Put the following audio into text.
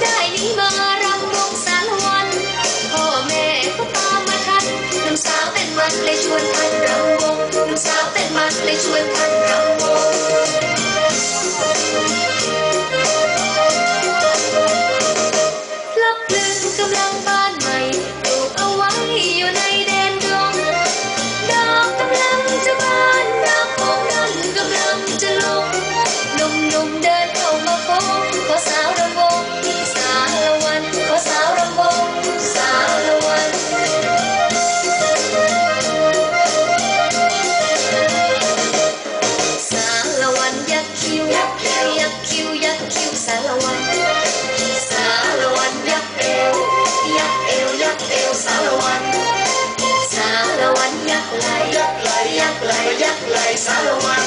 ได้นี้มารำวงสารวันพ่อแม่ก็ตามมาทันหนุ่มสาวเต้นมันเลยชวนท่านรำวงหนุ่มสาวเต้นมันเลยชวนท่านรำวงพลับพลึงกำลังบ้านใหม่ปลูกเอาไว้อยู่ในแดนดงดอกกำลังจะบานดอกโป่งนั้นกำลังจะลงหนุ่มๆเดินเข้ามาพบขอสาวรำวงสารวันขอสาวรำวงสารวันสารวันยักคิ้วยักคิ้วยักคิ้วยักคิ้วสารวันสารวันยักเอวยักเอวยักเอวสารวันสารวันยักไหลยักไหลยักไหลยักไหลสารวัน